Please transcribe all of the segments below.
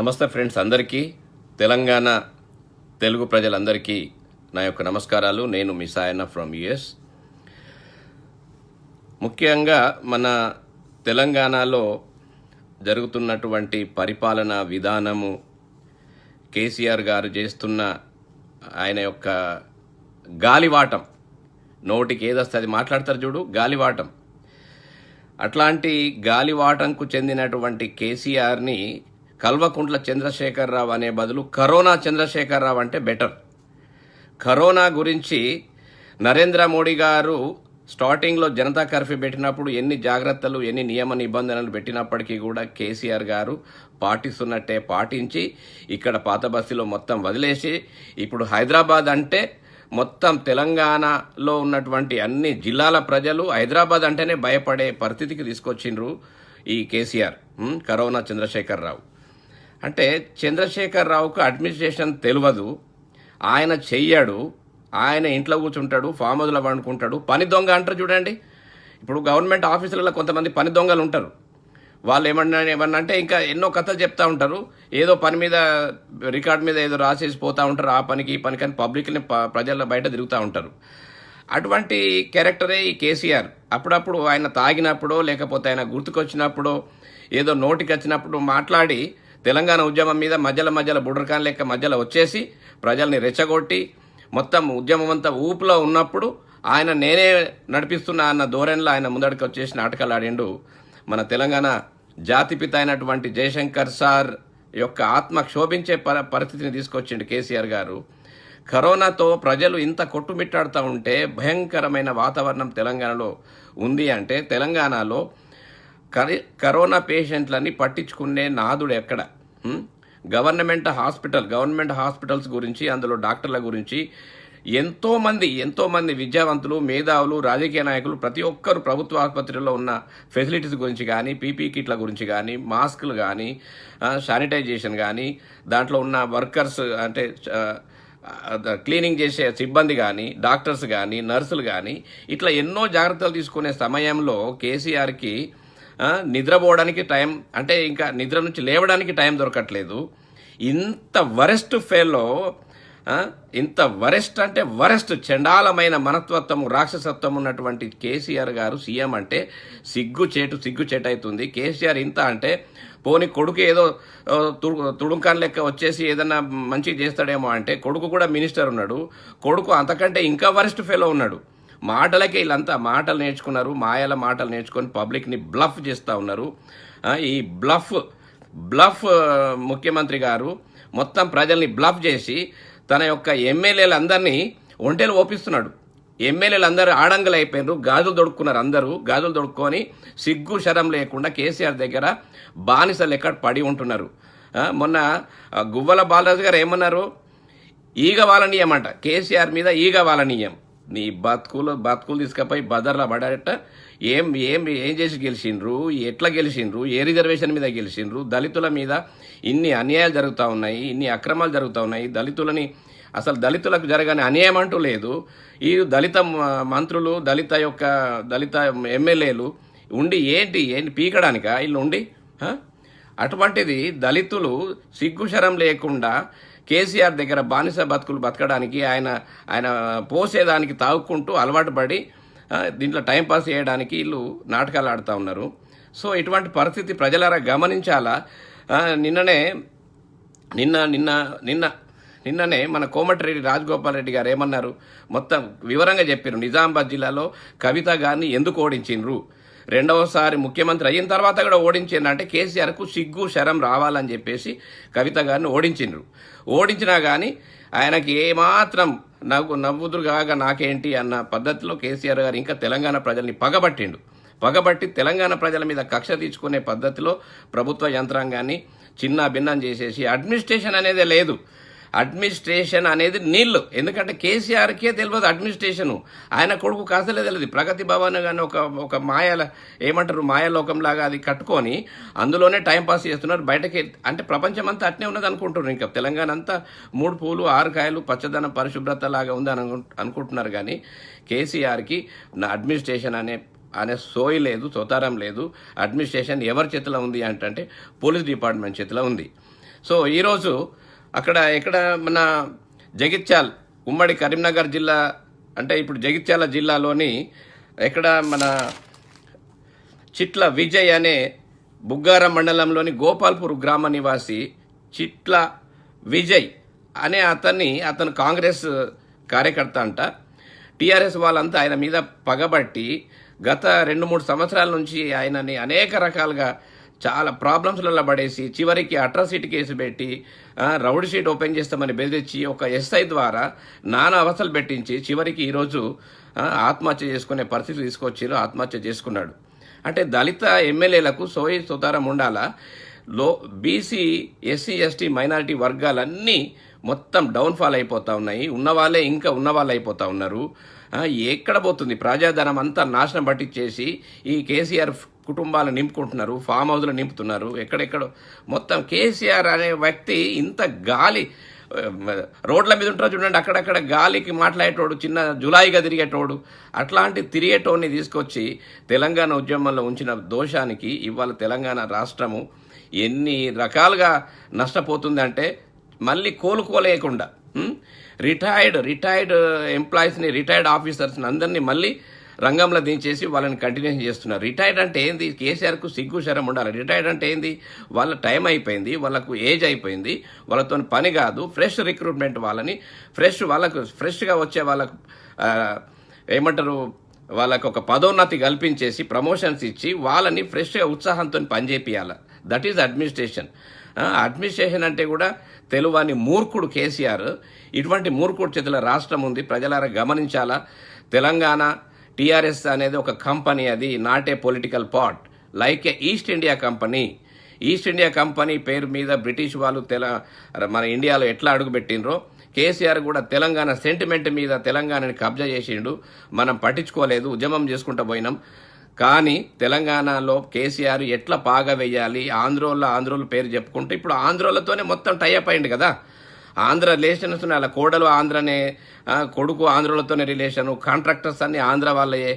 నమస్తే ఫ్రెండ్స్, అందరికీ తెలంగాణ తెలుగు ప్రజలందరికీ నా యొక్క నమస్కారాలు. నేను మీ సాయన్న ఫ్రమ్ యుఎస్. ముఖ్యంగా మన తెలంగాణలో జరుగుతున్నటువంటి పరిపాలన విధానము, కేసీఆర్ గారు చేస్తున్న ఆయన యొక్క గాలివాటం, నోటికి ఏదొస్తే అది మాట్లాడతారు చూడు, గాలివాటం. అట్లాంటి గాలివాటంకు చెందినటువంటి కేసీఆర్ని కల్వకుంట్ల చంద్రశేఖరరావు అనే బదులు కరోనా చంద్రశేఖరరావు అంటే బెటర్. కరోనా గురించి నరేంద్ర మోడీ గారు స్టార్టింగ్లో జనతా కర్ఫ్యూ పెట్టినప్పుడు ఎన్ని జాగ్రత్తలు, ఎన్ని నియమ నిబంధనలు పెట్టినప్పటికీ కూడా కేసీఆర్ గారు పాటిస్తున్నట్టే పాటించి ఇక్కడ పాత బస్తీలో మొత్తం వదిలేసి ఇప్పుడు హైదరాబాద్ అంటే మొత్తం తెలంగాణలో ఉన్నటువంటి అన్ని జిల్లాల ప్రజలు హైదరాబాద్ అంటేనే భయపడే పరిస్థితికి తీసుకొచ్చిండ్రు ఈ కేసీఆర్. కరోనా చంద్రశేఖరరావు అంటే చంద్రశేఖరరావుకు అడ్మినిస్ట్రేషన్ తెలియదు, ఆయన చెయ్యాడు, ఆయన ఇంట్లో కూర్చుంటాడు, ఫామ్ హౌస్లో వండుకుంటాడు. పని దొంగ అంటారు చూడండి. ఇప్పుడు గవర్నమెంట్ ఆఫీసులలో కొంతమంది పని దొంగలు ఉంటారు. వాళ్ళు ఏమన్నా అంటే ఇంకా ఎన్నో కథలు చెప్తా ఉంటారు. ఏదో పని మీద రికార్డ్ మీద ఏదో రాసేసి పోతూ ఉంటారు, ఆ పనికి ఈ పనికి అని పబ్లిక్ని ప్రజల బయట తిరుగుతూ ఉంటారు. అటువంటి క్యారెక్టరే ఈ కేసీఆర్. అప్పుడప్పుడు ఆయన తాగినప్పుడు లేకపోతే ఆయన గుర్తుకొచ్చినప్పుడు ఏదో నోటికి వచ్చినప్పుడు మాట్లాడి తెలంగాణ ఉద్యమం మీద మధ్యలో బుడ్రకాన్ లెక్క మధ్యలో వచ్చేసి ప్రజల్ని రెచ్చగొట్టి మొత్తం ఉద్యమం అంతా ఊపులో ఉన్నప్పుడు ఆయన నేనే నడిపిస్తున్నా అన్న ధోరణిలో ఆయన ముందడికి వచ్చేసి నాటకాలు ఆడిండు. మన తెలంగాణ జాతిపిత అయినటువంటి జయశంకర్ సార్ యొక్క ఆత్మ క్షోభించే పరిస్థితిని తీసుకొచ్చిండు కేసీఆర్ గారు. కరోనాతో ప్రజలు ఇంత కొట్టుమిట్టాడుతూ ఉంటే భయంకరమైన వాతావరణం తెలంగాణలో ఉంది అంటే తెలంగాణలో కరోనా పేషెంట్లని పట్టించుకునే నాదుడు ఎక్కడ? గవర్నమెంట్ హాస్పిటల్స్ గురించి, అందులో డాక్టర్ల గురించి ఎంతోమంది విద్యావంతులు, మేధావులు, రాజకీయ నాయకులు ప్రతి ఒక్కరు ప్రభుత్వ ఆసుపత్రిలో ఉన్న ఫెసిలిటీస్ గురించి కానీ, పీపీ కిట్ల గురించి కానీ, మాస్కులు కానీ, శానిటైజేషన్ కానీ, దాంట్లో ఉన్న వర్కర్స్ అంటే క్లీనింగ్ చేసే సిబ్బంది కానీ, డాక్టర్స్ కానీ, నర్సులు కానీ, ఇట్లా ఎన్నో జాగ్రత్తలు తీసుకునే సమయంలో కేసీఆర్కి నిద్రపోవడానికి టైం, అంటే ఇంకా నిద్ర నుంచి లేవడానికి టైం దొరకట్లేదు. ఇంత వరెస్ట్ చండాలమైన మనస్తత్వం, రాక్షసత్వం ఉన్నటువంటి కేసీఆర్ గారు సీఎం అంటే సిగ్గుచేటు అవుతుంది. కేసీఆర్ ఇంత అంటే పోని కొడుకు ఏదో తుడుంకాన్ లెక్క వచ్చేసి ఏదన్నా మంచిగా చేస్తాడేమో అంటే కొడుకు కూడా మినిస్టర్ ఉన్నాడు. కొడుకు అంతకంటే ఇంకా వరెస్ట్ ఫెలో ఉన్నాడు. మాటలకే వీళ్ళంతా మాటలు నేర్చుకున్నారు, మాయల మాటలు నేర్చుకొని పబ్లిక్ని బ్లఫ్ చేస్తూ ఉన్నారు. ఈ బ్లఫ్ ముఖ్యమంత్రి గారు మొత్తం ప్రజల్ని బ్లఫ్ చేసి తన యొక్క ఎమ్మెల్యేలందరినీ ఒంటెలు ఓపిస్తున్నాడు. ఎమ్మెల్యేలందరూ ఆడంగులు అయిపోయినారు, గాజులు దొడుక్కున్నారు. అందరూ గాజులు దొడుక్కొని సిగ్గు శరం లేకుండా కేసీఆర్ దగ్గర బానిసలు ఎక్కడ పడి ఉంటున్నారు. మొన్న గువ్వల బాలరాజు గారు ఏమన్నారు? ఈగ వాలనీయమంట, కేసీఆర్ మీద ఈగ వాలనీయం. నీ బతుకులు తీసుకపోయి బజార్లో పడారట. ఏం చేసి గెలిచిండ్రు, ఎట్లా గెలిచిండ్రు, ఏ రిజర్వేషన్ మీద గెలిచిండ్రు, దళితుల మీద ఇన్ని అన్యాయాలు జరుగుతూ ఉన్నాయి, ఇన్ని అక్రమాలు జరుగుతూ ఉన్నాయి. దళితులకు జరగని అన్యాయం అంటూ లేదు. ఈ దళిత మంత్రులు, దళిత ఎమ్మెల్యేలు ఉండి ఏంటి పీకడానికా వీళ్ళు ఉండి? అటువంటిది దళితులు సిగ్గుశరం లేకుండా కేసీఆర్ దగ్గర బానిస బతుకులు బతకడానికి, ఆయన పోసేదానికి తాగుకుంటూ అలవాటు పడి దీంట్లో టైంపాస్ చేయడానికి వీళ్ళు నాటకాలు ఆడుతూ ఉన్నారు. సో ఇటువంటి పరిస్థితి ప్రజలారా గమనించాలా. నిన్ననే మన కోమటిరెడ్డి రాజగోపాల్ రెడ్డి గారు ఏమన్నారు? మొత్తం వివరంగా చెప్పారు. నిజామాబాద్ జిల్లాలో కవిత గారిని ఎందుకు ఓడించిండ్రు, రెండవసారి ముఖ్యమంత్రి అయిన తర్వాత కూడా ఓడించిండ్రు. కేసీఆర్కు సిగ్గు శరం రావాలని చెప్పేసి కవిత గారిని ఓడించినా కానీ ఆయనకి ఏమాత్రం నవ్వుదురుగా నాకేంటి అన్న పద్ధతిలో కేసీఆర్ గారు ఇంకా తెలంగాణ ప్రజల్ని పగబట్టి తెలంగాణ ప్రజల మీద కక్ష తీర్చుకునే పద్ధతిలో ప్రభుత్వ యంత్రాంగాన్ని చిన్న భిన్నం చేసేసి అడ్మినిస్ట్రేషన్ అనేది లేదు. అడ్మినిస్ట్రేషన్ అనేది నీళ్లు. ఎందుకంటే కేసీఆర్కే తెలియదు అడ్మినిస్ట్రేషను. ఆయన కొడుకు కాసలే తెలియదు. ప్రగతి భవన్ కానీ ఒక మాయలోకంలాగా అది కట్టుకొని అందులోనే టైంపాస్ చేస్తున్నారు. బయటకి అంటే ప్రపంచం అంతా అట్నే ఉన్నది అనుకుంటున్నారు. ఇంకా తెలంగాణ అంతా 3 పూలు 6 కాయలు పచ్చదనం పరిశుభ్రత లాగా ఉంది అని అనుకుంటున్నారు. కానీ కేసీఆర్కి అడ్మినిస్ట్రేషన్ అనే సోయి లేదు, సోతారం లేదు. అడ్మినిస్ట్రేషన్ ఎవరి చేతిలో ఉంది అంటే పోలీస్ డిపార్ట్మెంట్ చేతిలో ఉంది. సో ఈరోజు ఎక్కడ మన జగిత్యాల్ ఉమ్మడి కరీంనగర్ జిల్లా అంటే ఇప్పుడు జగిత్యాల జిల్లాలోని ఎక్కడ మన చిట్ల విజయ్ అనే బుగ్గారం మండలంలోని గోపాల్పూర్ గ్రామ నివాసి చిట్ల విజయ్ అనే అతను కాంగ్రెస్ కార్యకర్త అంట. టీఆర్ఎస్ వాళ్ళంతా ఆయన మీద పగబట్టి గత 2-3 సంవత్సరాల నుంచి ఆయనని అనేక రకాలుగా చాలా ప్రాబ్లమ్స్లలో పడేసి చివరికి అట్రాసిటీ కేసు పెట్టి రౌడ్ షీట్ ఓపెన్ చేస్తామని బెదిరించి ఒక ఎస్ఐ ద్వారా నానా అవస్థలు పెట్టించి చివరికి ఈరోజు ఆత్మహత్య చేసుకునే పరిస్థితి తీసుకొచ్చారు. ఆత్మహత్య చేసుకున్నాడు. అంటే దళిత ఎమ్మెల్యేలకు సోయి సుతారం ఉండాలా? బీసీ ఎస్సీ ఎస్టీ మైనారిటీ వర్గాలన్నీ మొత్తం డౌన్ఫాల్ అయిపోతూ ఉన్నాయి. ఉన్నవాళ్ళే ఇంకా ఉన్నవాళ్ళు అయిపోతూ ఉన్నారు. ఎక్కడ పోతుంది ప్రజాధనం అంతా నాశనం పట్టించేసి ఈ కేసీఆర్ కుటుంబాలు నింపుకుంటున్నారు, ఫామ్ హౌస్లు నింపుతున్నారు. ఎక్కడెక్కడ మొత్తం కేసీఆర్ అనే వ్యక్తి ఇంత గాలి రోడ్ల మీద ఉంటారు చూడండి, అక్కడక్కడ గాలికి మాట్లాడేటోడు, చిన్న జులాయిగా తిరిగేటోడు, అట్లాంటి తిరిగేటోడిని తీసుకొచ్చి తెలంగాణ ఉద్యమంలో ఉంచిన దోషానికి ఇవాళ తెలంగాణ రాష్ట్రము ఎన్ని రకాలుగా నష్టపోతుందంటే మళ్ళీ కోలుకోలేకుండా రిటైర్డ్ ఎంప్లాయీస్ని, రిటైర్డ్ ఆఫీసర్స్ని అందరినీ మళ్ళీ రంగంలో దించేసి వాళ్ళని కంటిన్యూషన్ చేస్తున్నారు. రిటైర్డ్ అంటే ఏంది? కేసీఆర్కు సిగ్గు శరం ఉండాలి. రిటైర్డ్ అంటే ఏంది? వాళ్ళ టైం అయిపోయింది, వాళ్ళకు ఏజ్ అయిపోయింది, వాళ్ళతో పని కాదు. ఫ్రెష్ రిక్రూట్మెంట్ వాళ్ళని వాళ్ళకు ఫ్రెష్గా వచ్చే వాళ్ళకు ఏమంటారు, వాళ్ళకు ఒక పదోన్నతి కల్పించేసి ప్రమోషన్స్ ఇచ్చి వాళ్ళని ఫ్రెష్గా ఉత్సాహంతో పనిచేపియాలి. That is administration. అడ్మినిస్ట్రేషన్ అంటే కూడా తెలువని మూర్ఖుడు కేసీఆర్. ఇటువంటి మూర్ఖుడు చేతుల రాష్ట్రం ఉంది. ప్రజలారా గమనించాలా. తెలంగాణ టీఆర్ఎస్ అనేది ఒక కంపెనీ, అది not a political part like A east India company. East India company పేరు మీద బ్రిటిష్ వాళ్ళు మన ఇండియాలో ఎట్లా అడుగుపెట్టినరో కేసీఆర్ కూడా తెలంగాణ సెంటిమెంట్ మీద తెలంగాణని కబ్జా చేసిండు. మనం పట్టించుకోలేదు, ఉద్యమం చేసుకుంటూ పోయినాం. కానీ తెలంగాణలో కేసీఆర్ ఎట్లా పాగా వేయాలి, ఆంధ్రోళ్ళ పేరు చెప్పుకుంటూ ఇప్పుడు ఆంధ్రోళ్ళతోనే మొత్తం టైఅప్ అయింది కదా. ఆంధ్ర రిలేషన్స్ అలా కోడలు ఆంధ్రనే, కొడుకు ఆంధ్రోళ్ళతోనే రిలేషను, కాంట్రాక్టర్స్ అన్ని ఆంధ్ర వాళ్ళయే.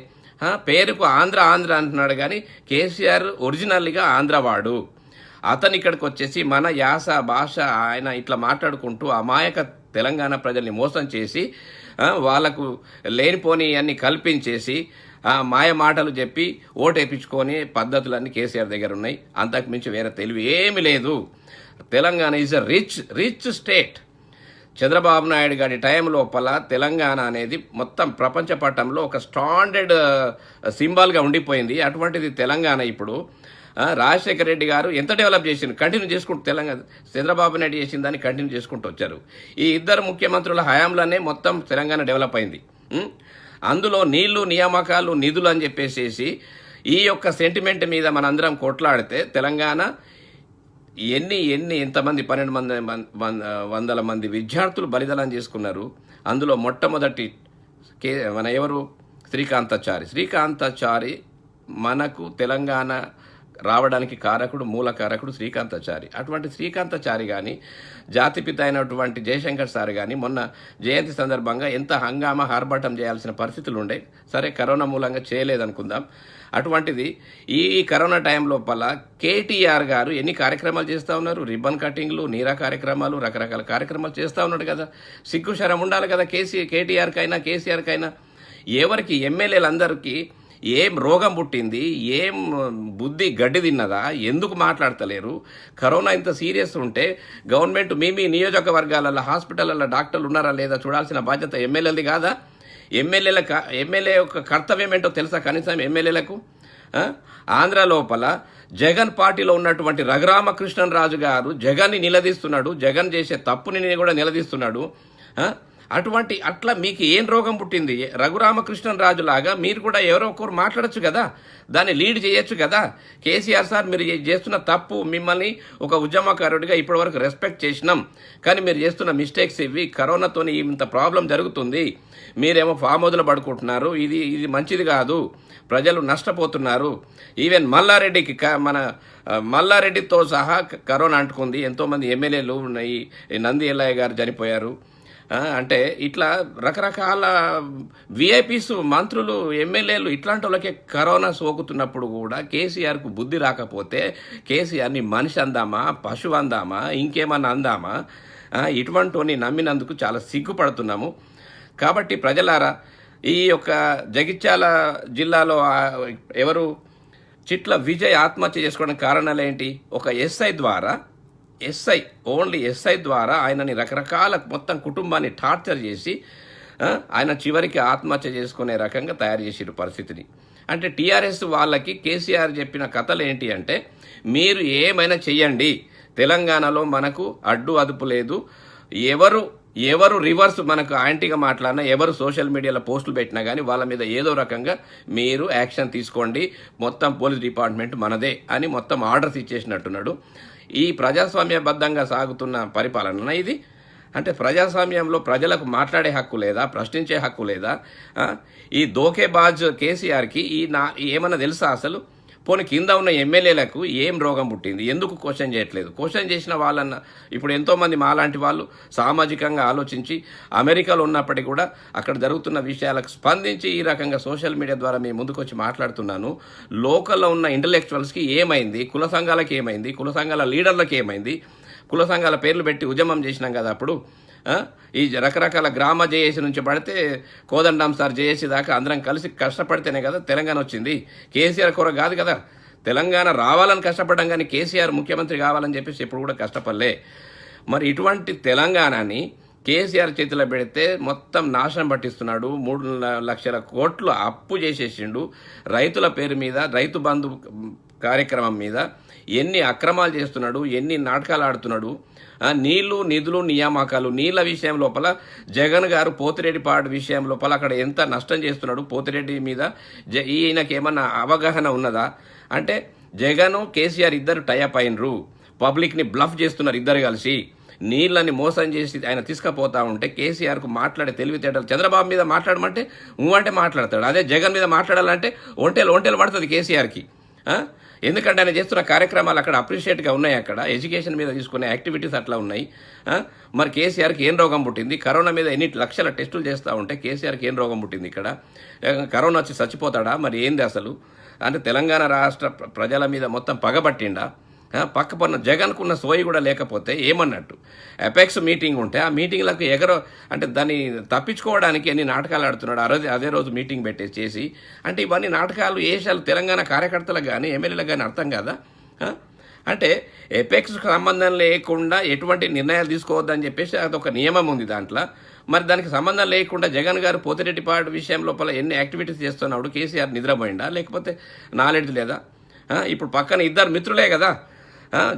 పేరుకు ఆంధ్ర అంటున్నాడు కానీ కేసీఆర్ ఒరిజినల్గా ఆంధ్రవాడు. అతను ఇక్కడికి వచ్చేసి మన యాస భాష ఆయన ఇట్లా మాట్లాడుకుంటూ అమాయక తెలంగాణ ప్రజల్ని మోసం చేసి వాళ్లకు లేనిపోని అన్ని కల్పించేసి మాయ మాటలు చెప్పి ఓటేపించుకొని పద్ధతులన్నీ కేసీఆర్ దగ్గర ఉన్నాయి. అంతకు మించి వేరే తెలివి ఏమీ లేదు. Telangana is a rich state. Chandrababu Naidu గారి టైం లోపల తెలంగాణ అనేది మొత్తం ప్రపంచ పటంలో ఒక స్టాండర్డ్ సింబల్గా ఉండిపోయింది. అటువంటిది తెలంగాణ ఇప్పుడు రాజశేఖర రెడ్డి గారు ఎంత డెవలప్ చేసిండు, కంటిన్యూ చేసుకుంటూ తెలంగాణ చంద్రబాబు నాయుడు చేసిన దాన్ని కంటిన్యూ చేసుకుంటూ వచ్చారు. ఈ ఇద్దరు ముఖ్యమంత్రుల హయాంలోనే మొత్తం తెలంగాణ డెవలప్ అయింది. అందులో నీళ్లు, నియామకాలు, నిధులు అని చెప్పేసి ఈ యొక్క సెంటిమెంట్ మీద మనందరం కొట్లాడితే తెలంగాణ ఎంతమంది 1200 మంది విద్యార్థులు బలిదానం చేసుకున్నారు. అందులో మొట్టమొదటి మన ఎవరు, శ్రీకాంతాచారి మనకు తెలంగాణ రావడానికి మూల కారకుడు శ్రీకాంతాచారి. అటువంటి శ్రీకాంతాచారి కానీ జాతిపిత అయినటువంటి జయశంకర్ సార్ కానీ మొన్న జయంతి సందర్భంగా ఎంత హంగామా ఆర్భాటం చేయాల్సిన పరిస్థితులు ఉండే. సరే, కరోనా మూలంగా చేయలేదనుకుందాం. అటువంటిది ఈ కరోనా టైం లోపల కేటీఆర్ గారు ఎన్ని కార్యక్రమాలు చేస్తూ ఉన్నారు. రిబ్బన్ కటింగ్లు, నీరా కార్యక్రమాలు, రకరకాల కార్యక్రమాలు చేస్తూ ఉన్నాడు కదా. సిగ్గు శరం ఉండాలి కదా కేటీఆర్కైనా కేసీఆర్కైనా. ఎవరికి ఎమ్మెల్యేలందరికీ ఏం రోగం పుట్టింది, ఏం బుద్ధి గడ్డి తిన్నదా, ఎందుకు మాట్లాడతలేరు? కరోనా ఇంత సీరియస్ ఉంటే గవర్నమెంట్ మీ నియోజకవర్గాలలో హాస్పిటల్లో డాక్టర్లు ఉన్నారా లేదా చూడాల్సిన బాధ్యత ఎమ్మెల్యేలది కాదా? ఎమ్మెల్యే యొక్క కర్తవ్యం ఏంటో తెలుసా కనీసం ఎమ్మెల్యేలకు? ఆంధ్ర లోపల జగన్ పార్టీలో ఉన్నటువంటి రఘురామకృష్ణరాజు గారు జగన్ని నిలదీస్తున్నాడు, జగన్ చేసే తప్పుని కూడా నిలదీస్తున్నాడు. అట్లా మీకు ఏం రోగం పుట్టింది? రఘురామకృష్ణరాజు లాగా మీరు కూడా ఎవరో ఒకరు మాట్లాడచ్చు కదా, దాన్ని లీడ్ చేయొచ్చు కదా. కేసీఆర్ సార్, మీరు చేస్తున్న తప్పు, మిమ్మల్ని ఒక ఉద్యమకారుడిగా ఇప్పటివరకు రెస్పెక్ట్ చేసినాం, కానీ మీరు చేస్తున్న మిస్టేక్స్ ఇవి. కరోనాతో ఇంత ప్రాబ్లం జరుగుతుంది, మీరేమో ఫామ్ హౌస్లో పడుకుంటున్నారు, ఇది మంచిది కాదు, ప్రజలు నష్టపోతున్నారు. ఈవెన్ మల్లారెడ్డితో సహా కరోనా అంటుకుంది. ఎంతోమంది ఎమ్మెల్యేలు, నంది ఎల్లయ్య గారు చనిపోయారు. అంటే ఇట్లా రకరకాల విఐపీస్, మంత్రులు, ఎమ్మెల్యేలు ఇట్లాంటి వాళ్ళకే కరోనా సోకుతున్నప్పుడు కూడా కేసీఆర్కు బుద్ధి రాకపోతే కేసీఆర్ని మనిషి అందామా, పశువు అందామా, ఇంకేమన్నా అందామా? ఇటువంటివన్నీ నమ్మినందుకు చాలా సిగ్గుపడుతున్నాము. కాబట్టి ప్రజలారా, ఈ యొక్క జగిత్యాల జిల్లాలో ఎవరు చిట్ల విజయ్ ఆత్మహత్య చేసుకోవడానికి కారణాలు ఏంటి? ఒక ఓన్లీ ఎస్ఐ ద్వారా ఆయనని రకరకాల మొత్తం కుటుంబాన్ని టార్చర్ చేసి ఆయన చివరికి ఆత్మహత్య చేసుకునే రకంగా తయారు చేసిన పరిస్థితిని. అంటే టీఆర్ఎస్ వాళ్ళకి కేసీఆర్ చెప్పిన కథలు ఏంటి అంటే, మీరు ఏమైనా చెయ్యండి, తెలంగాణలో మనకు అడ్డు అదుపు లేదు, ఎవరు రివర్స్ మనకు యాంటీగా మాట్లాడినా, ఎవరు సోషల్ మీడియాలో పోస్టులు పెట్టినా కానీ వాళ్ళ మీద ఏదో రకంగా మీరు యాక్షన్ తీసుకోండి, మొత్తం పోలీస్ డిపార్ట్మెంట్ మనదే అని మొత్తం ఆర్డర్స్ ఇచ్చేసినట్టున్నాడు. ఈ ప్రజాస్వామ్యబద్ధంగా సాగుతున్న పరిపాలన ఇది. అంటే ప్రజాస్వామ్యంలో ప్రజలకు మాట్లాడే హక్కు లేదా, ప్రశ్నించే హక్కు లేదా? ఈ దోకేబాజ్ కేసీఆర్కి ఏమన్నా తెలుసా అసలు? పోనీ కింద ఉన్న ఎమ్మెల్యేలకు ఏం రోగం పుట్టింది? ఎందుకు క్వశ్చన్ చేయట్లేదు? క్వశ్చన్ చేసిన వాళ్ళన్న ఇప్పుడు ఎంతోమంది మాలాంటి వాళ్ళు సామాజికంగా ఆలోచించి అమెరికాలో ఉన్నప్పటికీ కూడా అక్కడ జరుగుతున్న విషయాలకు స్పందించి ఈ రకంగా సోషల్ మీడియా ద్వారా మేము ముందుకు వచ్చి మాట్లాడుతున్నాను. లోకల్లో ఉన్న ఇంటలెక్చువల్స్కి ఏమైంది? కుల సంఘాలకు ఏమైంది? కుల సంఘాల లీడర్లకు ఏమైంది? కుల సంఘాల పేర్లు పెట్టి ఉద్యమం చేసినాం కదా అప్పుడు. ఈ రకరకాల గ్రామ జేఏసీ నుంచి పడితే కోదండం సార్ జేఏసీ దాకా అందరం కలిసి కష్టపడితేనే కదా తెలంగాణ వచ్చింది. కేసీఆర్ కొర కాదు కదా. తెలంగాణ రావాలని కష్టపడ్డాం కానీ కేసీఆర్ ముఖ్యమంత్రి కావాలని చెప్పేసి ఇప్పుడు కూడా కష్టపడలే. మరి ఇటువంటి తెలంగాణని కేసీఆర్ చేతిలో పెడితే మొత్తం నాశనం పట్టిస్తున్నాడు. 3 లక్షల కోట్లు అప్పు చేసేసిండు. రైతుల పేరు మీద, రైతు బంధు కార్యక్రమం మీద ఎన్ని అక్రమాలు చేస్తున్నాడు, ఎన్ని నాటకాలు ఆడుతున్నాడు. నీళ్లు, నిధులు, నియామకాలు, నీళ్ల విషయం లోపల జగన్ గారు పోతిరెడ్డిపాడు విషయం లోపల అక్కడ ఎంత నష్టం చేస్తున్నాడు. పోతిరెడ్డి మీద ఈయనకి ఏమన్నా అవగాహన ఉన్నదా? అంటే జగన్, కేసీఆర్ ఇద్దరు టైఅప్ అయినరు, పబ్లిక్ని బ్లఫ్ చేస్తున్నారు ఇద్దరు కలిసి. నీళ్ళని మోసం చేసి ఆయన తీసుకుపోతా ఉంటే కేసీఆర్కు మాట్లాడే తెలివితేటలు. చంద్రబాబు మీద మాట్లాడమంటే అంటే మాట్లాడతాడు. అదే జగన్ మీద మాట్లాడాలంటే ఒంటెలు పడుతుంది కేసీఆర్కి. ఎందుకంటే ఆయన చేస్తున్న కార్యక్రమాలు అక్కడ అప్రిషియేట్గా ఉన్నాయి. అక్కడ ఎడ్యుకేషన్ మీద తీసుకునే యాక్టివిటీస్ అట్లా ఉన్నాయి. మరి కేసీఆర్కి ఏం రోగం పుట్టింది? కరోనా మీద ఎన్ని లక్షల టెస్టులు చేస్తూ ఉంటే కేసీఆర్కి ఏం రోగం పుట్టింది? ఇక్కడ కరోనా వచ్చి చచ్చిపోతాడా? మరి ఏంది అసలు? అంటే తెలంగాణ రాష్ట్ర ప్రజల మీద మొత్తం పగబట్టిండా? పక్క పన్న జగన్కున్న సోయి కూడా లేకపోతే ఏమన్నట్టు? ఎపెక్స్ మీటింగ్ ఉంటే ఆ మీటింగ్లకు అంటే దాన్ని తప్పించుకోవడానికి ఎన్ని నాటకాలు ఆడుతున్నాడు. అదే రోజు మీటింగ్ చేసి అంటే ఇవన్నీ నాటకాలు ఏషాలు తెలంగాణ కార్యకర్తలకు కానీ ఎమ్మెల్యేలకు కానీ అర్థం కాదా? అంటే ఎపెక్స్కు సంబంధం లేకుండా ఎటువంటి నిర్ణయాలు తీసుకోవద్దని చెప్పేసి అదొక నియమం ఉంది దాంట్లో. మరి దానికి సంబంధం లేకుండా జగన్ గారు పోతిరెడ్డిపాడు విషయం లోపల ఎన్ని యాక్టివిటీస్ చేస్తున్నాడు. కేసీఆర్ నిద్రపోయిందా? లేకపోతే నాలెడ్జ్ లేదా? ఇప్పుడు పక్కన ఇద్దరు మిత్రులే కదా.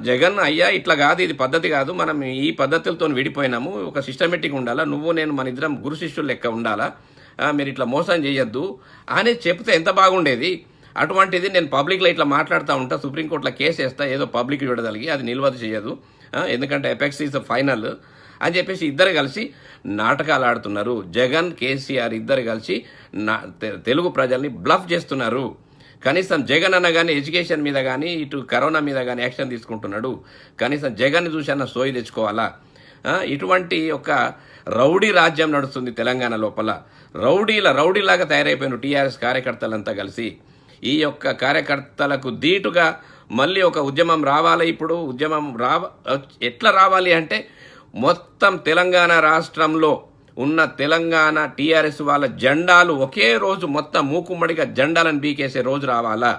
జగన్ అయ్యా ఇట్లా కాదు, ఇది పద్ధతి కాదు, మనం ఈ పద్ధతులతో విడిపోయినాము, ఒక సిస్టమేటిక్ ఉండాలా, నువ్వు నేను మన ఇద్దరం గురు శిష్యులు లెక్క ఉండాలా, మీరు ఇట్లా మోసం చేయొద్దు అని చెప్తే ఎంత బాగుండేది. అటువంటిది నేను పబ్లిక్లో ఇట్లా మాట్లాడుతూ ఉంటా, సుప్రీంకోర్టులో కేసు వేస్తా, ఏదో పబ్లిక్ విడదలిగి అది నిల్వదు చేయదు, ఎందుకంటే ఎపెక్స్ ఈజ్ ఫైనల్ అని చెప్పేసి ఇద్దరు కలిసి నాటకాలు ఆడుతున్నారు. జగన్, కేసీఆర్ ఇద్దరు కలిసి తెలుగు ప్రజల్ని బ్లఫ్ చేస్తున్నారు. కనీసం జగన్ అన్న కానీ ఎడ్యుకేషన్ మీద కానీ ఇటు కరోనా మీద కానీ యాక్షన్ తీసుకుంటున్నాడు. కనీసం జగన్ చూసి అన్న సోయి తెచ్చుకోవాలా? ఇటువంటి ఒక రౌడీ రాజ్యం నడుస్తుంది తెలంగాణ లోపల. రౌడీలాగా తయారైపోయిన టీఆర్ఎస్ కార్యకర్తలంతా కలిసి. ఈ యొక్క కార్యకర్తలకు ధీటుగా మళ్ళీ ఒక ఉద్యమం రావాలి. ఇప్పుడు ఉద్యమం ఎట్లా రావాలి అంటే మొత్తం తెలంగాణ రాష్ట్రంలో ఉన్న తెలంగాణ టీఆర్ఎస్ వాళ్ళ జెండాలు ఒకే రోజు మొత్తం మూకుమ్మడిగా జెండాలను బీకేసే రోజు రావాలా.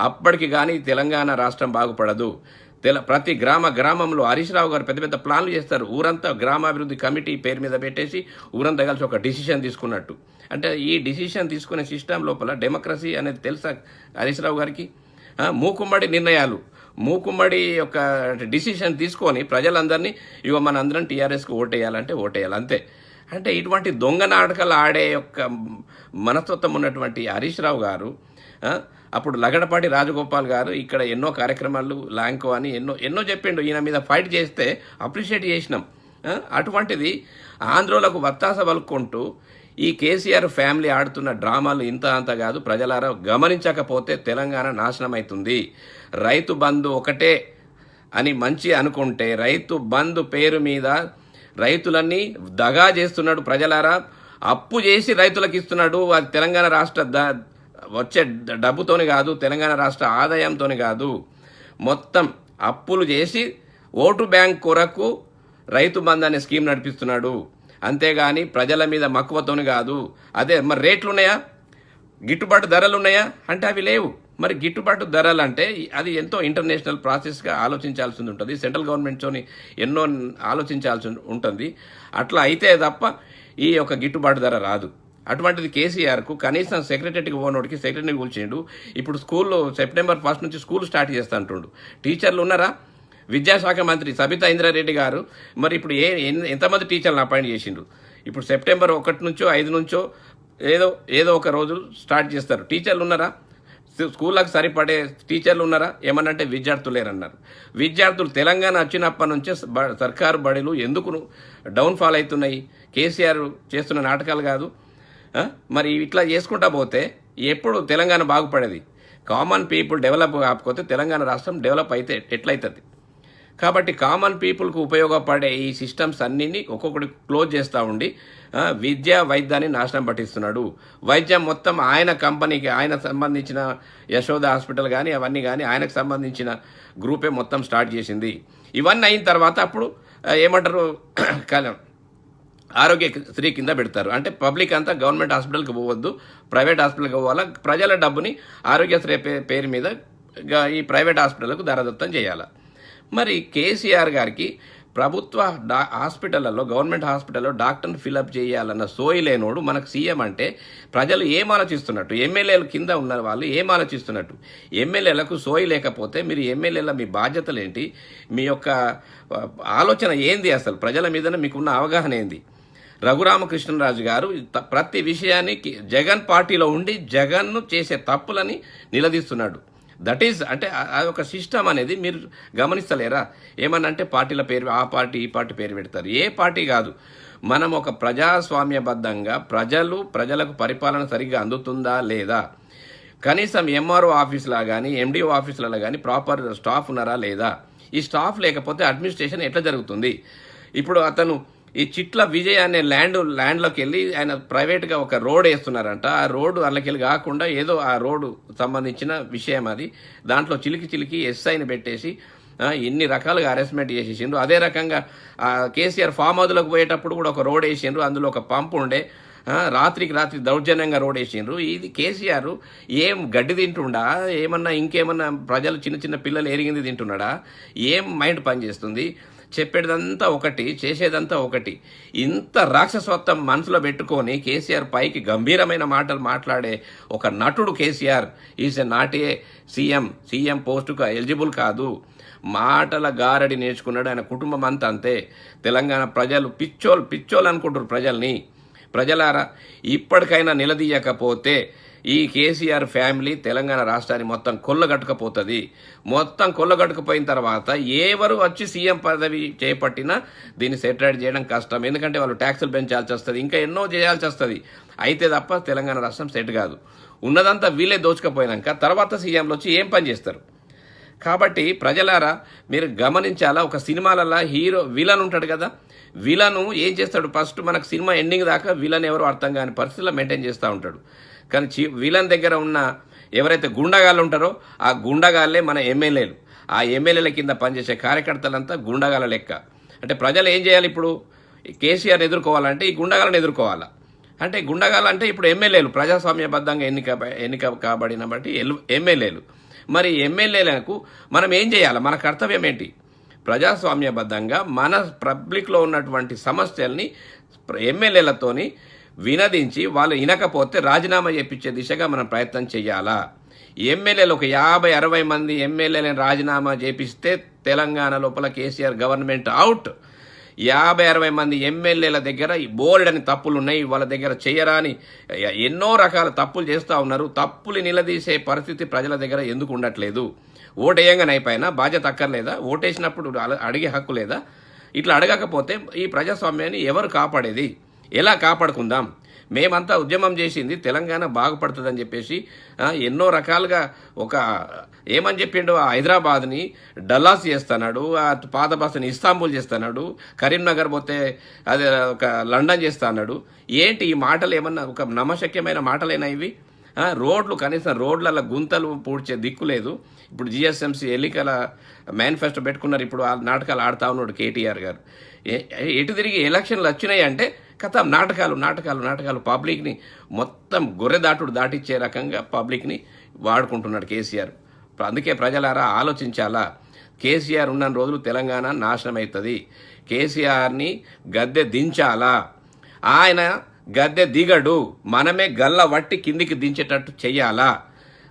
అప్పటికి కానీ తెలంగాణ రాష్ట్రం బాగుపడదు. ప్రతి గ్రామంలో హరీష్ రావు గారు పెద్ద పెద్ద ప్లాన్లు చేస్తారు. ఊరంతా గ్రామాభివృద్ధి కమిటీ పేరు మీద పెట్టేసి ఊరంతా కలిసి ఒక డిసిషన్ తీసుకున్నట్టు. అంటే ఈ డిసిషన్ తీసుకునే సిస్టమ్ లోపల డెమోక్రసీ అనేది తెలుసా హరీష్ రావు గారికి? మూకుమ్మడి నిర్ణయాలు, మూకుమ్మడి యొక్క డిసిషన్ తీసుకొని ప్రజలందరినీ ఇగో మన అందరం టీఆర్ఎస్కి ఓటేయాలంటే ఓటేయాలి అంతే. అంటే ఇటువంటి దొంగ నాటకాలు ఆడే యొక్క మనస్తత్వం ఉన్నటువంటి హరీష్ రావు గారు, అప్పుడు లగడపాటి రాజగోపాల్ గారు ఇక్కడ ఎన్నో కార్యక్రమాలు ల్యాంకో అని ఎన్నో చెప్పిండు. ఈయన మీద ఫైట్ చేస్తే అప్రిషియేట్ చేసినాం. అటువంటిది ఆంధ్రోలకు వత్తాస పలుక్కుంటూ ఈ కేసీఆర్ ఫ్యామిలీ ఆడుతున్న డ్రామాలు ఇంత అంత కాదు. ప్రజలారా గమనించకపోతే తెలంగాణ నాశనం అవుతుంది. రైతు బంధు ఒకటే అని మంచి అనుకుంటే రైతు బంధు పేరు మీద రైతులన్నీ దగా చేస్తున్నాడు. ప్రజలారా, అప్పు చేసి రైతులకు ఇస్తున్నాడు. అది తెలంగాణ రాష్ట్ర వచ్చే డబ్బుతోని కాదు, తెలంగాణ రాష్ట్ర ఆదాయంతోని కాదు, మొత్తం అప్పులు చేసి ఓటు బ్యాంక్ కొరకు రైతు బంధు అనే స్కీమ్ నడిపిస్తున్నాడు. అంతేగాని ప్రజల మీద మక్కువతోని కాదు. అదే మరి రేట్లు ఉన్నాయా, గిట్టుబాటు ధరలు ఉన్నాయా అంటే అవి లేవు. మరి గిట్టుబాటు ధరలు అంటే అది ఎంతో ఇంటర్నేషనల్ ప్రాసెస్గా ఆలోచించాల్సి ఉంటుంది. సెంట్రల్ గవర్నమెంట్తోని ఎన్నో ఆలోచించాల్సి ఉంటుంది. అట్లా అయితే తప్ప ఈ యొక్క గిట్టుబాటు ధర రాదు. అటువంటిది కేసీఆర్కు కనీసం సెక్రటరీకి ఓనోడికి సెక్రటరీని కూల్చిండు. ఇప్పుడు స్కూల్లో September 1 నుంచి స్కూల్ స్టార్ట్ చేస్తా అంటుండు. టీచర్లు ఉన్నారా? విద్యాశాఖ మంత్రి సబితా ఇంద్రారెడ్డి గారు మరి ఇప్పుడు ఎంతమంది టీచర్లను అపాయింట్ చేసిండ్రు? ఇప్పుడు September 1 నుంచో 5 నుంచో ఏదో ఒక రోజు స్టార్ట్ చేస్తారు. టీచర్లు ఉన్నారా? స్కూళ్ళకు సరిపడే టీచర్లు ఉన్నారా? ఏమన్నంటే విద్యార్థులు లేరన్నారు. విద్యార్థులు తెలంగాణ వచ్చినప్పటి నుంచే సర్కారు బడులు ఎందుకు డౌన్ఫాల్ అవుతున్నాయి? కేసీఆర్ చేస్తున్న నాటకాలు కాదు. మరి ఇట్లా చేసుకుంటా పోతే ఎప్పుడు తెలంగాణ బాగుపడేది? కామన్ పీపుల్ డెవలప్ కాకపోతే తెలంగాణ రాష్ట్రం డెవలప్ అయితే ఎట్లయితుంది? కాబట్టి కామన్ పీపుల్కు ఉపయోగపడే ఈ సిస్టమ్స్ అన్నింటినీ ఒక్కొక్కటి క్లోజ్ చేస్తూ ఉండి విద్యా వైద్యాన్ని నాశనం పట్టిస్తున్నాడు. వైద్యం మొత్తం ఆయన కంపెనీకి, ఆయన సంబంధించిన యశోద హాస్పిటల్ కానీ అవన్నీ కానీ ఆయనకు సంబంధించిన గ్రూపే మొత్తం స్టార్ట్ చేసింది. ఇవన్నీ అయిన తర్వాత అప్పుడు ఏమంటారు, ఆరోగ్యశ్రీ కింద పెడతారు. అంటే పబ్లిక్ అంతా గవర్నమెంట్ హాస్పిటల్కి పోవద్దు, ప్రైవేట్ హాస్పిటల్కి పోవాలా, ప్రజల డబ్బుని ఆరోగ్యశ్రీ పేరు మీద ఈ ప్రైవేట్ హాస్పిటల్కు దారదత్తం చేయాలి. మరి కేసీఆర్ గారికి ప్రభుత్వ హాస్పిటళ్లలో, గవర్నమెంట్ హాస్పిటల్లో డాక్టర్ని ఫిలప్ చేయాలన్న సోయి లేనోడు మనకు సీఎం అంటే ప్రజలు ఏం ఆలోచిస్తున్నట్టు? ఎమ్మెల్యేలు కింద ఉన్న వాళ్ళు ఏం ఆలోచిస్తున్నట్టు? ఎమ్మెల్యేలకు సోయి లేకపోతే మీరు ఎమ్మెల్యేల మీ బాధ్యతలు ఏంటి? మీ యొక్క ఆలోచన ఏంది? అసలు ప్రజల మీద మీకున్న అవగాహన ఏంది? రఘురామకృష్ణరాజు గారు ప్రతి విషయానికి జగన్ పార్టీలో ఉండి జగన్ను చేసే తప్పులని నిలదీస్తున్నాడు. దట్ ఈజ్ అంటే అదొక సిస్టమ్ అనేది మీరు గమనిస్తలేరా? ఏమనంటే పార్టీల పేరు, ఆ పార్టీ ఈ పార్టీ పేరు పెడతారు. ఏ పార్టీ కాదు. మనం ఒక ప్రజాస్వామ్యబద్ధంగా ప్రజలకు పరిపాలన సరిగ్గా అందుతుందా లేదా, కనీసం ఎంఆర్ఓ ఆఫీసులా కానీ ఎండిఓ ఆఫీసులలో కానీ ప్రాపర్ స్టాఫ్ ఉన్నారా లేదా? ఈ స్టాఫ్ లేకపోతే అడ్మినిస్ట్రేషన్ ఎట్లా జరుగుతుంది? ఇప్పుడు అతను ఈ చిట్ల విజయ్ అనే ల్యాండ్లోకి వెళ్ళి ఆయన ప్రైవేట్గా ఒక రోడ్ వేస్తున్నారంట. ఆ రోడ్డు అందులోకి వెళ్ళి కాకుండా ఏదో ఆ రోడ్డు సంబంధించిన విషయం అది. దాంట్లో చిలికి ఎస్ఐని పెట్టేసి ఇన్ని రకాలుగా అరెస్ట్మెంట్ చేసేసిండ్రు. అదే రకంగా కేసీఆర్ ఫామ్ హౌస్లోకి పోయేటప్పుడు కూడా ఒక రోడ్ వేసిండ్రు. అందులో ఒక పంపు ఉండే, రాత్రికి రాత్రి దౌర్జన్యంగా రోడ్ వేసిండ్రు. ఇది కేసీఆర్ ఏం గడ్డి తింటుండా? ఏమన్నా ఇంకేమన్నా ప్రజలు చిన్న పిల్లలు ఎరిగింది తింటున్నాడా? ఏం మైండ్ పనిచేస్తుంది? చెప్పేదంతా ఒకటి, చేసేదంతా ఒకటి. ఇంత రాక్షసత్వం మనసులో పెట్టుకొని కేసీఆర్ పైకి గంభీరమైన మాటలు మాట్లాడే ఒక నటుడు KCR is not a CM పోస్టుకు ఎలిజిబుల్ కాదు. మాటల గారడి నేర్చుకున్నాడు. ఆయన కుటుంబం అంతా అంతే. తెలంగాణ ప్రజలు పిచ్చోళ్ళు అనుకుంటారు ప్రజల్ని. ప్రజలారా, ఇప్పటికైనా నిలదీయకపోతే ఈ కేసీఆర్ ఫ్యామిలీ తెలంగాణ రాష్ట్రాన్ని మొత్తం కొల్లగట్టుకపోతుంది. మొత్తం కొల్లగట్టుకుపోయిన తర్వాత ఎవరు వచ్చి సీఎం పదవి చేపట్టినా దీన్ని సెటిల్ చేయడం కష్టం. ఎందుకంటే వాళ్ళు ట్యాక్సులు పెంచాల్సి వస్తుంది, ఇంకా ఎన్నో చేయాల్సి వస్తుంది. అయితే తప్ప తెలంగాణ రాష్ట్రం సెట్ కాదు. ఉన్నదంతా వీళ్ళే దోచుకపోయినాక తర్వాత సీఎంలు వచ్చి ఏం పని చేస్తారు? కాబట్టి ప్రజలారా, మీరు గమనించాలా, ఒక సినిమాలలో విలన్ ఉంటాడు కదా, విలను ఏం చేస్తాడు? ఫస్ట్ మనకు సినిమా ఎండింగ్ దాకా విలన్ ఎవరు అర్థం కాని పరిస్థితిలో మెయింటైన్ చేస్తూ ఉంటాడు. కానీ విలన్ దగ్గర ఉన్న ఎవరైతే గుండగాళ్ళు ఉంటారో ఆ గుండగాళ్ళే మన ఎమ్మెల్యేలు. ఆ ఎమ్మెల్యేల కింద పనిచేసే కార్యకర్తలంతా గుండగాళ్ళ లెక్క. అంటే ప్రజలు ఏం చేయాలి? ఇప్పుడు కేసీఆర్ ఎదుర్కోవాలంటే ఈ గుండగాళ్ళని ఎదుర్కోవాలా? అంటే గుండగాళ్ళు అంటే ఇప్పుడు ఎమ్మెల్యేలు ప్రజాస్వామ్యబద్ధంగా ఎన్నిక కాబడిన బట్టి ఎమ్మెల్యేలు. మరి ఎమ్మెల్యేలకు మనం ఏం చేయాలి? మన కర్తవ్యం ఏంటి? ప్రజాస్వామ్యబద్ధంగా మన పబ్లిక్లో ఉన్నటువంటి సమస్యల్ని ఎమ్మెల్యేలతోని వినదించి వాళ్ళు వినకపోతే రాజీనామా చేయించే దిశగా మనం ప్రయత్నం చేయాలా? ఎమ్మెల్యేలు ఒక 50-60 మంది ఎమ్మెల్యేలను రాజీనామా చేపిస్తే తెలంగాణ లోపల కేసీఆర్ గవర్నమెంట్ అవుట్. 50-60 మంది ఎమ్మెల్యేల దగ్గర బోల్డ్ అని తప్పులు ఉన్నాయి. వాళ్ళ దగ్గర చేయరాని ఎన్నో రకాల తప్పులు చేస్తూ ఉన్నారు. తప్పులు నిలదీసే పరిస్థితి ప్రజల దగ్గర ఎందుకు ఉండట్లేదు? ఓటేయంగానే అయిపోయినా బాధ్యత అక్కర్లేదా? ఓటేసినప్పుడు అడిగే హక్కు లేదా? ఇట్లా అడగకపోతే ఈ ప్రజాస్వామ్యాన్ని ఎవరు కాపాడేది? ఎలా కాపాడుకుందాం? మేమంతా ఉద్యమం చేసింది తెలంగాణ బాగుపడుతుందని చెప్పేసి ఎన్నో రకాలుగా ఒక ఏమని చెప్పిండు, ఆ హైదరాబాద్ని డల్లాస్ చేస్తున్నాడు, ఆ పాత బస్సుని ఇస్తాంబుల్ చేస్తున్నాడు, కరీంనగర్ పోతే అదే ఒక లండన్ చేస్తున్నాడు. ఏంటి ఈ మాటలు ఏమన్నా ఒక నమ్మశక్యమైన మాటలేనా ఇవి? రోడ్లు కనీసం రోడ్లలో గుంతలు పూడ్చే దిక్కు లేదు. ఇప్పుడు జిఎస్ఎంసీ ఎన్నికల మేనిఫెస్టో పెట్టుకున్నారు, ఇప్పుడు ఆ నాటకాలు ఆడుతా ఉన్నాడు కేటీఆర్ గారు. ఎటు తిరిగి ఎలక్షన్లు వచ్చినాయి అంటే కథ నాటకాలు నాటకాలు నాటకాలు, పబ్లిక్ని మొత్తం గొర్రెదాటుడు దాటిచ్చే రకంగా పబ్లిక్ని వాడుకుంటున్నాడు కేసీఆర్. అందుకే ప్రజలారా ఆలోచించాలా, కేసీఆర్ ఉన్న రోజులు తెలంగాణ నాశనం అవుతుంది. కేసీఆర్ని గద్దె దించాలా, ఆయన గద్దె దిగడు, మనమే గల్ల వట్టి కిందికి దించేటట్టు చెయ్యాలా.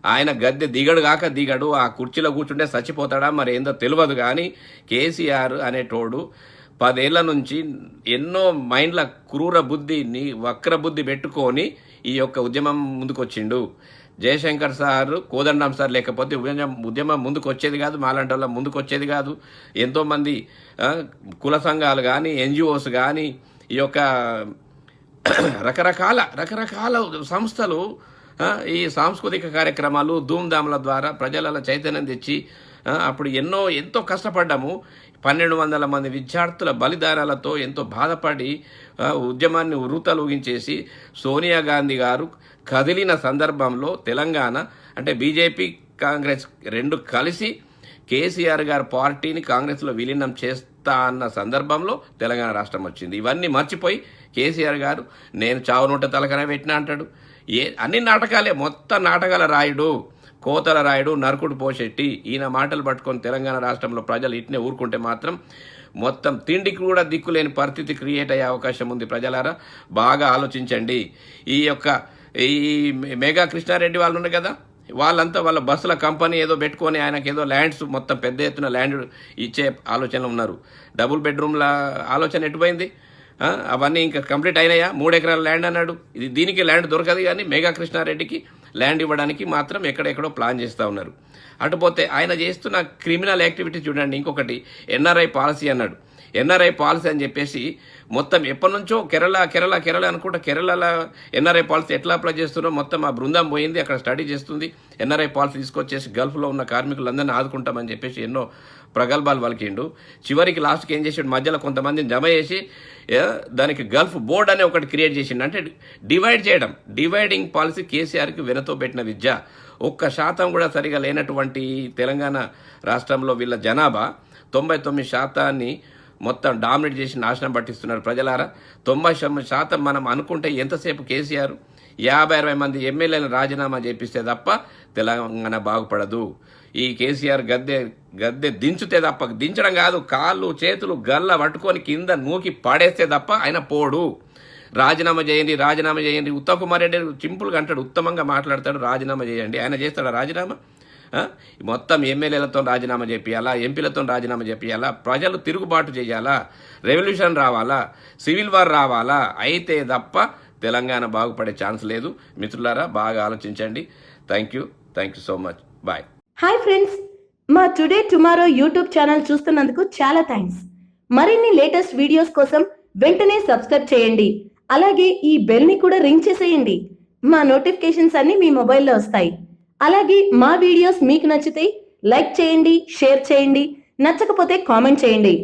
ఆయన గద్దె దిగడు, ఆ కుర్చీలో కూర్చుంటే చచ్చిపోతాడా మరి ఏందో తెలియదు. కానీ కేసీఆర్ అనేటోడు 10 ఏళ్ల నుంచి ఎన్నో మైండ్ల క్రూర బుద్ధిని వక్ర బుద్ధి పెట్టుకొని ఈ యొక్క ఉద్యమం ముందుకొచ్చిండు. జయశంకర్ సార్, కోదండం సార్ లేకపోతే ఉద్యమం ముందుకు వచ్చేది కాదు, మాలాంటి వాళ్ళ ముందుకు వచ్చేది కాదు. ఎంతోమంది కుల సంఘాలు కానీ ఎన్జిఓస్ కానీ ఈ యొక్క రకరకాల సంస్థలు ఈ సాంస్కృతిక కార్యక్రమాలు ధూమ్ధాముల ద్వారా ప్రజల చైతన్యం తెచ్చి అప్పుడు ఎంతో కష్టపడ్డాము. 1200 మంది విద్యార్థుల బలిదానాలతో ఎంతో బాధపడి ఉద్యమాన్ని ఉరుతలూగించేసి సోనియా గాంధీ గారు కదిలిన సందర్భంలో తెలంగాణ అంటే బీజేపీ కాంగ్రెస్ రెండు కలిసి కేసీఆర్ గారి పార్టీని కాంగ్రెస్లో విలీనం చేస్తా అన్న సందర్భంలో తెలంగాణ రాష్ట్రం వచ్చింది. ఇవన్నీ మర్చిపోయి కేసీఆర్ గారు నేను చావు నోట తలకనే పెట్టినా అంటాడు. అన్ని నాటకాలే, మొత్తం నాటకాల రాయుడు, కోతల రాయుడు, నరకుడు పోషెట్టి. ఈయన మాటలు పట్టుకొని తెలంగాణ రాష్ట్రంలో ప్రజలు ఇట్నే ఊరుకుంటే మాత్రం మొత్తం తిండికి కూడా దిక్కులేని పరిస్థితి క్రియేట్ అయ్యే అవకాశం ఉంది. ప్రజలారా బాగా ఆలోచించండి. ఈ మెగా కృష్ణారెడ్డి వాళ్ళు ఉన్నారు కదా, వాళ్ళంతా వాళ్ళ బస్సుల కంపెనీ ఏదో పెట్టుకొని ఆయనకి ఏదో ల్యాండ్స్ మొత్తం పెద్ద ఎత్తున ల్యాండ్ ఇచ్చే ఆలోచనలు ఉన్నారు. డబుల్ బెడ్రూమ్ల ఆలోచన ఎటుపోయింది? అవన్నీ ఇంకా కంప్లీట్ అయినాయా? 3 ఎకరాల ల్యాండ్ అన్నాడు. దీనికి ల్యాండ్ దొరకదు, కానీ మెగా కృష్ణారెడ్డికి ల్యాండ్ ఇవ్వడానికి మాత్రం ఎక్కడెక్కడో ప్లాన్ చేస్తూ ఉన్నారు. అటుపోతే ఆయన చేస్తున్న క్రిమినల్ యాక్టివిటీ చూడండి. ఇంకొకటి ఎన్ఆర్ఐ పాలసీ అన్నాడు. ఎన్ఆర్ఐ పాలసీ అని చెప్పేసి మొత్తం ఎప్పటి నుంచో కేరళ అనుకుంటా, కేరళలో ఎన్ఆర్ఐ పాలసీ ఎట్లా అప్లై చేస్తున్నారో మొత్తం ఆ బృందం పోయింది, అక్కడ స్టడీ చేస్తుంది. ఎన్ఆర్ఐ పాలసీ తీసుకొచ్చేసి గల్ఫ్లో ఉన్న కార్మికులందరినీ ఆదుకుంటామని చెప్పేసి ఎన్నో ప్రగల్భాలు పలికిండు. చివరికి లాస్ట్కి ఏం చేసాడు, మధ్యలో కొంతమందిని జమ చేసి దానికి గల్ఫ్ బోర్డ్ అనే ఒకటి క్రియేట్ చేసిండు. అంటే డివైడింగ్ పాలసీ కేసీఆర్కి వెనతో పెట్టిన విద్య. 1% కూడా సరిగా లేనటువంటి తెలంగాణ రాష్ట్రంలో వీళ్ళ జనాభా 99% మొత్తం డామినేట్ చేసి నాశనం పట్టిస్తున్నారు. ప్రజలారా 90% మనం అనుకుంటే ఎంతసేపు కేసీఆర్ 50-60 మంది ఎమ్మెల్యేలను రాజీనామా చేపిస్తే తప్ప తెలంగాణ బాగుపడదు. ఈ కేసీఆర్ గద్దె దించుతే తప్ప, దించడం కాదు, కాళ్ళు చేతులు గల్ల పట్టుకొని కింద నూకి పాడేస్తే తప్ప ఆయన పోడు. రాజీనామా చేయండి. ఉత్తమ్ కుమార్ రెడ్డి సింపుల్గా అంటాడు, ఉత్తమంగా మాట్లాడతాడు, రాజీనామా చేయండి. ఆయన చేస్తాడా రాజీనామా? మొత్తం ఎమ్మెల్యేలతో రాజీనామా చేపియాలా, ఎంపీలతో రాజీనామా చేపియాలా, ప్రజలు తిరుగుబాటు చేయాలా, రెవల్యూషన్ రావాలా, సివిల్ వార్ రావాలా, అయితే తప్ప తెలంగాణ బాగుపడే ఛాన్స్ లేదు. మిత్రులారా బాగా ఆలోచించండి. Thank you so much. Bye. Hi friends, మా టుడే టుమారో యూట్యూబ్ ఛానల్ చూస్తున్నందుకు చాలా థ్యాంక్స్. మరిన్ని లేటెస్ట్ వీడియోస్ కోసం వెంటనే సబ్స్క్రైబ్ చేయండి. అలాగే ఈ బెల్ ని కూడా రింగ్ చేసేయండి. మా నోటిఫికేషన్స్ అన్ని మీ మొబైల్లో వస్తాయి. అలాగే మా వీడియోస్ మీకు నచ్చితే లైక్ చేయండి, షేర్ చేయండి, నచ్చకపోతే కామెంట్ చేయండి.